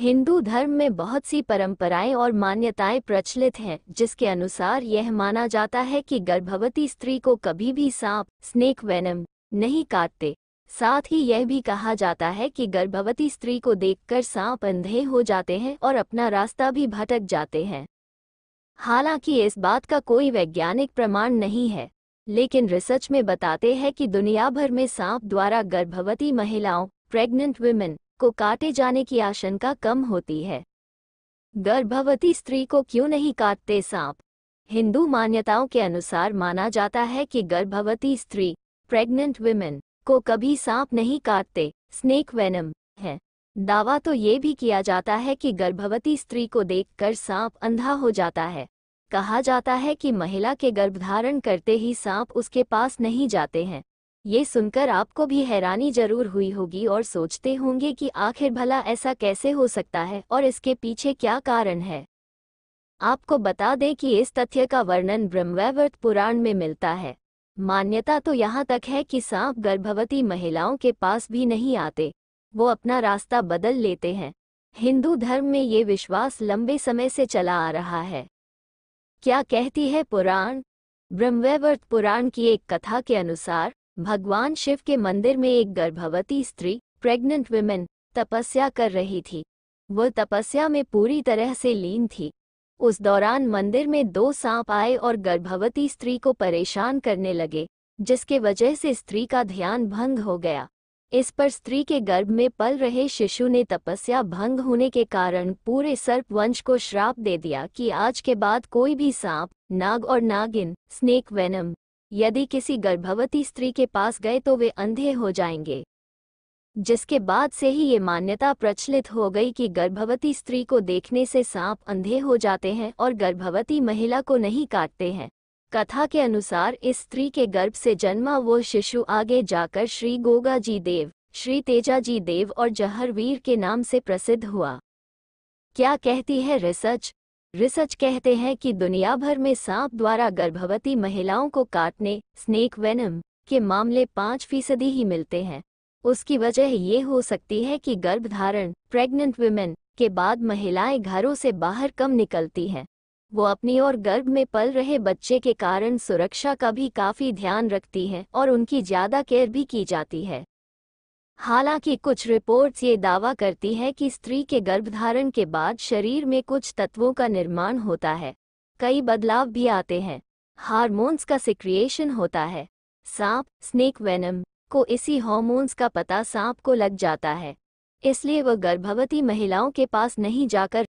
हिंदू धर्म में बहुत सी परंपराएं और मान्यताएं प्रचलित हैं, जिसके अनुसार यह माना जाता है कि गर्भवती स्त्री को कभी भी सांप स्नेक वेनम नहीं काटते। साथ ही यह भी कहा जाता है कि गर्भवती स्त्री को देखकर सांप अंधे हो जाते हैं और अपना रास्ता भी भटक जाते हैं। हालांकि इस बात का कोई वैज्ञानिक प्रमाण नहीं है, लेकिन रिसर्च में बताते हैं कि दुनिया भर में सांप द्वारा गर्भवती महिलाओं प्रेग्नेंट वुमेन को काटे जाने की आशंका कम होती है। गर्भवती स्त्री को क्यों नहीं काटते सांप? हिंदू मान्यताओं के अनुसार माना जाता है कि गर्भवती स्त्री प्रेग्नेंट वुमेन को कभी सांप नहीं काटते, स्नेक वेनम है। दावा तो ये भी किया जाता है कि गर्भवती स्त्री को देखकर सांप अंधा हो जाता है। कहा जाता है कि महिला के गर्भधारण करते ही सांप उसके पास नहीं जाते हैं। ये सुनकर आपको भी हैरानी जरूर हुई होगी और सोचते होंगे कि आखिर भला ऐसा कैसे हो सकता है और इसके पीछे क्या कारण है। आपको बता दें कि इस तथ्य का वर्णन ब्रह्मवैवर्त पुराण में मिलता है। मान्यता तो यहाँ तक है कि सांप गर्भवती महिलाओं के पास भी नहीं आते, वो अपना रास्ता बदल लेते हैं। हिंदू धर्म में ये विश्वास लंबे समय से चला आ रहा है। क्या कहती है पुराण? ब्रह्मवैवर्त पुराण की एक कथा के अनुसार भगवान शिव के मंदिर में एक गर्भवती स्त्री प्रेग्नेंट वुमेन तपस्या कर रही थी। वह तपस्या में पूरी तरह से लीन थी। उस दौरान मंदिर में 2 सांप आए और गर्भवती स्त्री को परेशान करने लगे, जिसके वजह से स्त्री का ध्यान भंग हो गया। इस पर स्त्री के गर्भ में पल रहे शिशु ने तपस्या भंग होने के कारण पूरे सर्प वंश को श्राप दे दिया कि आज के बाद कोई भी सांप, नाग और नागिन स्नेक वेनम यदि किसी गर्भवती स्त्री के पास गए तो वे अंधे हो जाएंगे। जिसके बाद से ही ये मान्यता प्रचलित हो गई कि गर्भवती स्त्री को देखने से सांप अंधे हो जाते हैं और गर्भवती महिला को नहीं काटते हैं। कथा के अनुसार इस स्त्री के गर्भ से जन्मा वो शिशु आगे जाकर श्री गोगाजी देव, श्री तेजाजी देव और जहरवीर के नाम से प्रसिद्ध हुआ। क्या कहती है रिसर्च? रिसर्च कहते हैं कि दुनिया भर में सांप द्वारा गर्भवती महिलाओं को काटने स्नेक वेनम के मामले 5% ही मिलते हैं। उसकी वजह ये हो सकती है कि गर्भधारण प्रेग्नेंट वुमेन के बाद महिलाएं घरों से बाहर कम निकलती हैं। वो अपनी और गर्भ में पल रहे बच्चे के कारण सुरक्षा का भी काफ़ी ध्यान रखती हैं और उनकी ज़्यादा केयर भी की जाती है। हालांकि कुछ रिपोर्ट्स ये दावा करती है कि स्त्री के गर्भधारण के बाद शरीर में कुछ तत्वों का निर्माण होता है, कई बदलाव भी आते हैं, हार्मोन्स का सिक्रिएशन होता है। सांप स्नेक वेनम को इसी हार्मोन्स का पता सांप को लग जाता है, इसलिए वह गर्भवती महिलाओं के पास नहीं जाकर